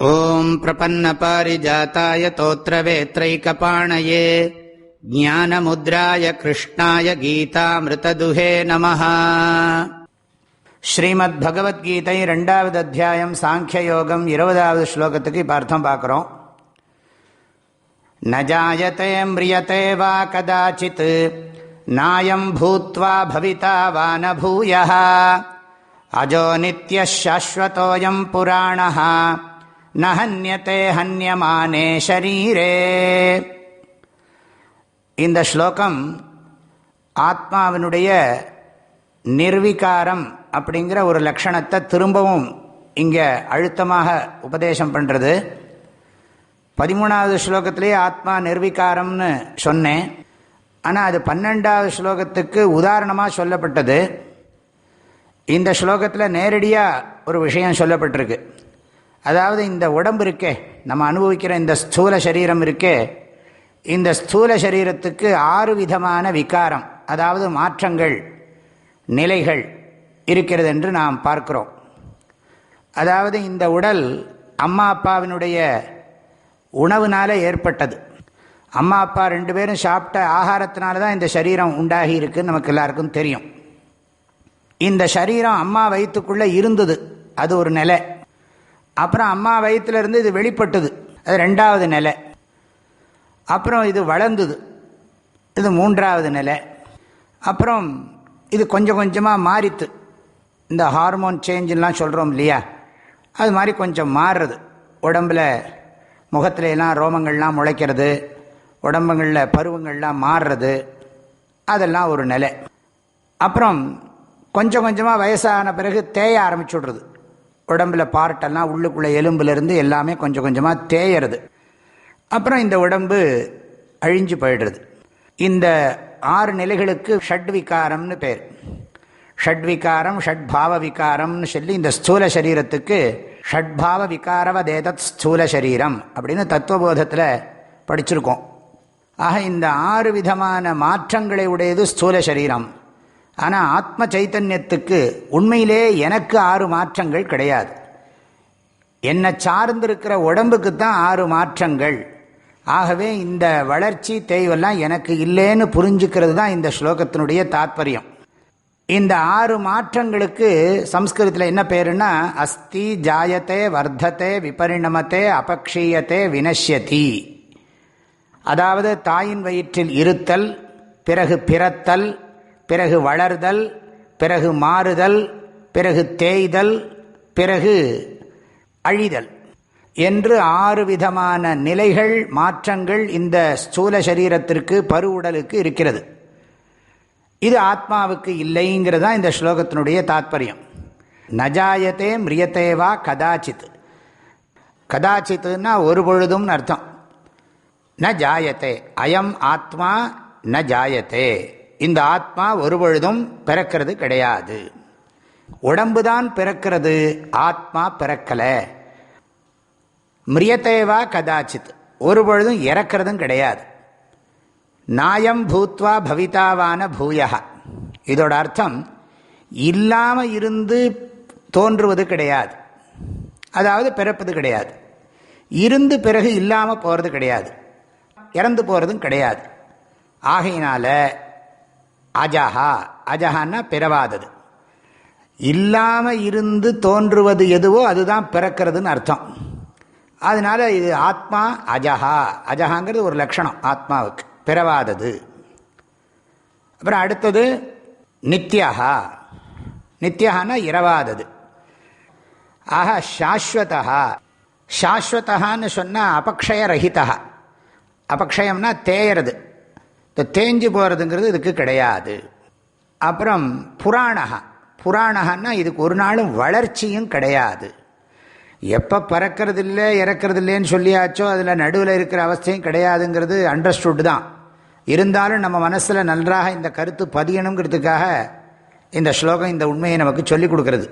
ஓம் பிரபன்னபாரிஜாதாய தோத்ரவேத்ரைகபாணயே ஞானமுத்ராய கிருஷ்ணாய கீதாமிருததுஹே நமஹ. ஸ்ரீமத் பகவத்கீதை 2வது அத்தியாயம் சாங்கியயோகம் 20வது ஸ்லோகத்துக்கு இப்போ அர்த்தம் பார்க்குறோம். ந ஜாயதே ம்ரியதே வா கதாசித் நாயம் பூத்வா பவிதா வா ந பூயः அஜோ நித்யः சாஸ்வதோயம் புராணः ந ஹன்யதே ஹன்யமானே ஷரீரே. இந்த ஸ்லோகம் ஆத்மாவினுடைய நிர்விகாரம் அப்படிங்கிற ஒரு லட்சணத்தை திரும்பவும் இங்கே அழுத்தமாக உபதேசம் பண்ணுறது. 13வது ஸ்லோகத்திலேயே ஆத்மா நிர்விகாரம்னு சொன்னேன். ஆனால் அது 12வது ஸ்லோகத்துக்கு உதாரணமாக சொல்லப்பட்டது. இந்த ஸ்லோகத்தில் நேரடியாக ஒரு விஷயம் சொல்லப்பட்டிருக்கு. அதாவது இந்த உடம்பு இருக்கே, நம்ம அனுபவிக்கிற இந்த ஸ்தூல சரீரம் இருக்கே, இந்த ஸ்தூல சரீரத்துக்கு 6 விதமான விகாரம், அதாவது மாற்றங்கள், நிலைகள் இருக்கிறது என்று நாம் பார்க்கிறோம். அதாவது இந்த உடல் அம்மா அப்பாவினுடைய உணவுனால ஏற்பட்டது. அம்மா அப்பா 2 பேரும் சாப்பிட்ட ஆகாரத்தினால தான் இந்த சரீரம் உண்டாகி இருக்குன்னு நமக்கு எல்லாருக்கும் தெரியும். இந்த சரீரம் அம்மா வயிற்றுக்குள்ளே இருந்தது, அது ஒரு நிலை. அப்புறம் அம்மா வயிற்றிலிருந்து இது வெளிப்பட்டது, அது 2வது நிலை. அப்புறம் இது வளர்ந்தது, இது 3வது நிலை. அப்புறம் இது கொஞ்சம் கொஞ்சமாக மாறித்து. இந்த ஹார்மோன் சேஞ்செலாம் சொல்கிறோம் இல்லையா, அது மாதிரி கொஞ்சம் மாறுறது. உடம்பில் முகத்துல எல்லாம் ரோமங்கள்லாம் முளைக்கிறது, உடம்புகளில் பருவங்கள்லாம் மாறுறது, அதெல்லாம் ஒரு நிலை. அப்புறம் கொஞ்சம் கொஞ்சமாக வயசான பிறகு தேய ஆரம்பிச்சுடுறது. உடம்பில் பார்ட்டெல்லாம் உள்ளுக்குள்ளே எலும்புலேருந்து எல்லாமே கொஞ்சம் கொஞ்சமாக தேயறது. அப்புறம் இந்த உடம்பு அழிஞ்சு போயிடுறது. இந்த 6 நிலைகளுக்கு ஷட்விகாரம்னு பேர். ஷட்விகாரம், ஷட்பாவ விகாரம்னு சொல்லி இந்த ஸ்தூல சரீரத்துக்கு ஷட்பாவ விகாரவதேதத் ஸ்தூல சரீரம் அப்படின்னு தத்துவபோதத்தில் படிச்சிருக்கோம். ஆக இந்த 6 விதமான மாற்றங்களை உடையது ஸ்தூல சரீரம். ஆனால் ஆத்ம சைத்தன்யத்துக்கு உண்மையிலே எனக்கு 6 மாற்றங்கள் கிடையாது. என்னை சார்ந்திருக்கிற உடம்புக்கு தான் 6 மாற்றங்கள். ஆகவே இந்த வளர்ச்சி தேய்வெல்லாம் எனக்கு இல்லைன்னு புரிஞ்சுக்கிறது தான் இந்த ஸ்லோகத்தினுடைய தாத்பரியம். இந்த 6 மாற்றங்களுக்கு சம்ஸ்கிருதத்தில் என்ன பேருன்னா அஸ்தி, ஜாயத்தே, வர்த்ததே, விபரிணமத்தே, அபக்ஷீயத்தே, வினஷ்யதி. அதாவது தாயின் வயிற்றில் இருத்தல், பிறகு பிறத்தல், பிறகு வளர்தல், பிறகு மாறுதல், பிறகு தேய்தல், பிறகு அழிதல் என்று 6 விதமான நிலைகள், மாற்றங்கள் இந்த ஸ்தூல சரீரத்திற்கு, பரு உடலுக்கு இருக்கிறது. இது ஆத்மாவுக்கு இல்லைங்கிறது தான் இந்த ஸ்லோகத்தினுடைய தாத்பரியம். நஜாயத்தே மிரியத்தேவா கதாச்சித். கதாச்சித்துன்னா ஒரு பொழுதும் அர்த்தம். ந ஜாயத்தே, அயம் ஆத்மா ந ஜாயத்தே. இந்த ஆத்மா ஒரு பொழுதும் பிறக்கிறது கிடையாது. உடம்புதான் பிறக்கிறது, ஆத்மா பிறக்கல. மிரியத்தேவா கதாச்சித், ஒரு பொழுதும் இறக்கிறதும் கிடையாது. நாயம் பூத்வா பவிதாவான பூயா. இதோட அர்த்தம் இல்லாமல் இருந்து தோன்றுவது கிடையாது, அதாவது பிறப்பது கிடையாது. இருந்து பிறகு இல்லாமல் போகிறது கிடையாது, இறந்து போகிறதும் கிடையாது. ஆகையினால அஜஹா, அஜஹான்னா பிறவாதது. இல்லாமல் இருந்து தோன்றுவது எதுவோ அதுதான் பிறக்கிறதுன்னு அர்த்தம். அதனால இது ஆத்மா அஜஹா. அஜஹாங்கிறது ஒரு லட்சணம் ஆத்மாவுக்கு, பிறவாதது. அப்புறம் அடுத்தது நித்யஹா. நித்யஹான்னா இரவாதது. ஆக சாஸ்வதா. சாஸ்வதான்னு சொன்னால் அபக்ஷய ரஹிதா. அபக்ஷயம்னா தேயறது, தேஞ்சு போகிறதுங்கிறது இதுக்கு கிடையாது. அப்புறம் புராணகா. புராணகன்னா இதுக்கு ஒரு நாளும் வளர்ச்சியும் கிடையாது. எப்போ பறக்கிறது இல்லை இறக்கிறது இல்லைன்னு சொல்லியாச்சோ அதில் நடுவில் இருக்கிற அவஸ்தையும் கிடையாதுங்கிறது அண்டர்ஸ்டுட் தான். இருந்தாலும் நம்ம மனசில் நன்றாக இந்த கருத்து பதியணுங்கிறதுக்காக இந்த ஸ்லோகம் இந்த உண்மையை நமக்கு சொல்லிக் கொடுக்கறது.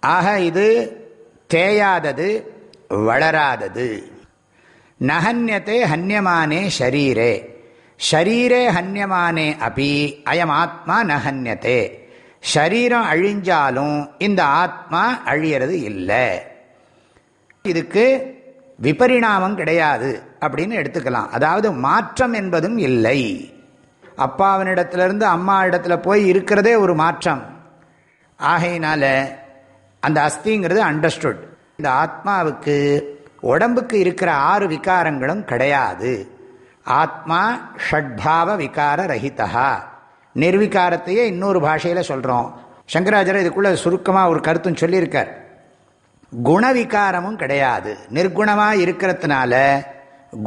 ஆக இது தேயாதது, வளராதது. நஹன்யத்தே ஹன்யமானே ஷரீரே. ஷரீரே ஹன்யமானே அபி அயம் ஆத்மா நஹன்யத்தே. ஷரீரம் அழிஞ்சாலும் இந்த ஆத்மா அழியறது இல்லை. இதுக்கு விபரிணாமம் கிடையாது அப்படின்னு எடுத்துக்கலாம். அதாவது மாற்றம் என்பதும் இல்லை. அப்பாவினிடத்திலிருந்து அம்மா இடத்துல போய் இருக்கிறதே ஒரு மாற்றம். ஆகையினால அந்த அஸ்திங்கிறது அண்டர்ஸ்டுட். இந்த ஆத்மாவுக்கு உடம்புக்கு இருக்கிற 6 விகாரங்களும் கிடையாது. ஆத்மா ஷட்பாவ விகார ரஹிதா. நிர்விகாரத்தையே இன்னொரு பாஷையில் சொல்கிறோம். சங்கராச்சாரியர் இதுக்குள்ள சுருக்கமாக ஒரு கருத்தும் சொல்லியிருக்கார். குணவிகாரமும் கிடையாது. நிர்குணமாக இருக்கிறதுனால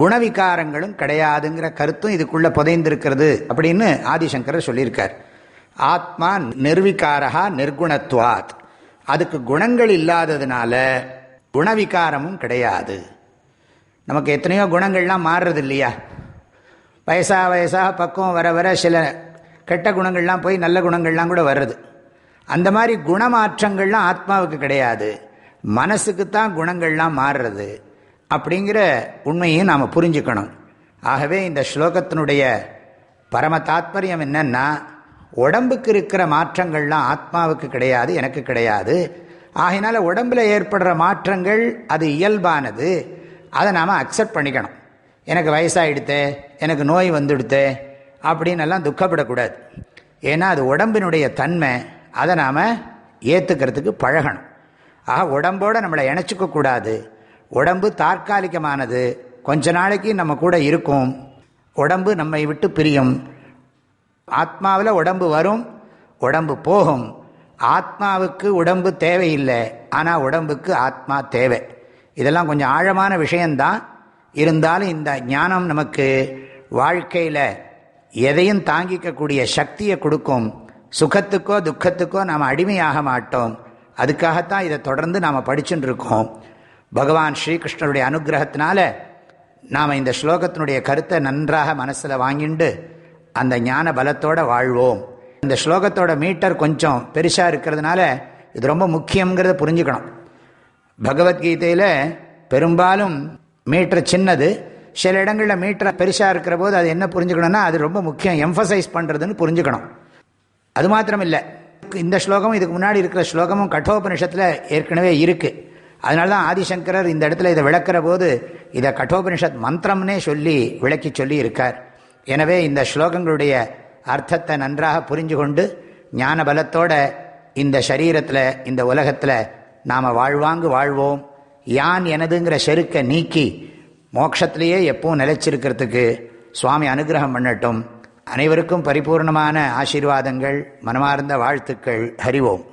குணவிகாரங்களும் கிடையாதுங்கிற கருத்தும் இதுக்குள்ள புதைந்திருக்கிறது அப்படின்னு ஆதிசங்கரர் சொல்லியிருக்கார். ஆத்மா நிர்விகாரா நிர்குணத்வாத். அதுக்கு குணங்கள் இல்லாததுனால குணவிகாரமும் கிடையாது. நமக்கு எத்தனையோ குணங்கள்லாம் மாறுறது இல்லையா? வயசாக பக்குவம் வர வர சில கெட்ட குணங்கள்லாம் போய் நல்ல குணங்கள்லாம் கூட வர்றது. அந்த மாதிரி குணமாற்றங்கள்லாம் ஆத்மாவுக்கு கிடையாது. மனசுக்குத்தான் குணங்கள்லாம் மாறுறது அப்படிங்கிற உண்மையும் நாம் புரிஞ்சுக்கணும். ஆகவே இந்த ஸ்லோகத்தினுடைய பரம தாத்பரியம் என்னன்னா, உடம்புக்கு இருக்கிற மாற்றங்கள்லாம் ஆத்மாவுக்கு கிடையாது, எனக்கு கிடையாது. ஆகையினால உடம்பில் ஏற்படுற மாற்றங்கள் அது இயல்பானது. அதை நாம் அக்செப்ட் பண்ணிக்கணும். எனக்கு வயசாகிடுத்தே, எனக்கு நோய் வந்துடுத்தே அப்படின்னு எல்லாம் துக்கப்படக்கூடாது. ஏன்னா அது உடம்பினுடைய தன்மை. அதை நாம் ஏற்றுக்கிறதுக்கு பழகணும். ஆக உடம்போடு நம்மளை இணைச்சிக்க கூடாது. உடம்பு தற்காலிகமானது, கொஞ்ச நாளைக்கு நம்ம கூட இருக்கும். உடம்பு நம்மை விட்டு பிரியும். ஆத்மாவில் உடம்பு வரும், உடம்பு போகும். ஆத்மாவுக்கு உடம்பு தேவையில்லை, ஆனால் உடம்புக்கு ஆத்மா தேவை. இதெல்லாம் கொஞ்சம் ஆழமான விஷயந்தான். இருந்தாலும் இந்த ஞானம் நமக்கு வாழ்க்கையில் எதையும் தாங்கிக்கக்கூடிய சக்தியை கொடுக்கும். சுகத்துக்கோ துக்கத்துக்கோ நாம் அடிமையாக மாட்டோம். அதுக்காகத்தான் இதை தொடர்ந்து நாம் படிச்சுட்டு இருக்கோம். பகவான் ஸ்ரீகிருஷ்ணருடைய அனுகிரகத்தினால நாம் இந்த ஸ்லோகத்தினுடைய கருத்தை நன்றாக மனசில் வாங்கிண்டு அந்த ஞான பலத்தோடு வாழ்வோம். இந்த ஸ்லோகத்தோட மீட்டர் கொஞ்சம் பெருசாக இருக்கிறதுனால இது ரொம்ப முக்கியங்கிறத புரிஞ்சுக்கணும். பகவத்கீதையில் பெரும்பாலும் மீட்டர் சின்னது. சில இடங்களில் மீட்டர் பெருசாக இருக்கிற போது அது என்ன புரிஞ்சுக்கணும்னா, அது ரொம்ப முக்கியம், எம்ஃபசைஸ் பண்ணுறதுன்னு புரிஞ்சுக்கணும். அது மாத்திரம் இல்லை, இந்த ஸ்லோகமும் இதுக்கு முன்னாடி இருக்கிற ஸ்லோகமும் கட்டோபனிஷத்தில் ஏற்கனவே இருக்குது. அதனால தான் ஆதிசங்கரர் இந்த இடத்துல இதை விளக்கிற போது இதை கட்டோபனிஷத் மந்திரம்னே சொல்லி விளக்கி சொல்லி இருக்கார். எனவே இந்த ஸ்லோகங்களுடைய அர்த்தத்தை நன்றாக புரிஞ்சு கொண்டு ஞான பலத்தோட இந்த சரீரத்தில், இந்த உலகத்தில் நாம் வாழ்வாங்கு வாழ்வோம். யான் எனதுங்கிற செருக்கை நீக்கி மோட்சத்திலேயே எப்பவும் நிலைச்சிருக்கிறதுக்கு சுவாமி அனுகிரகம் பண்ணட்டும். அனைவருக்கும் பரிபூர்ணமான ஆசீர்வாதங்கள், மனமார்ந்த வாழ்த்துக்கள். ஹரிவோம்.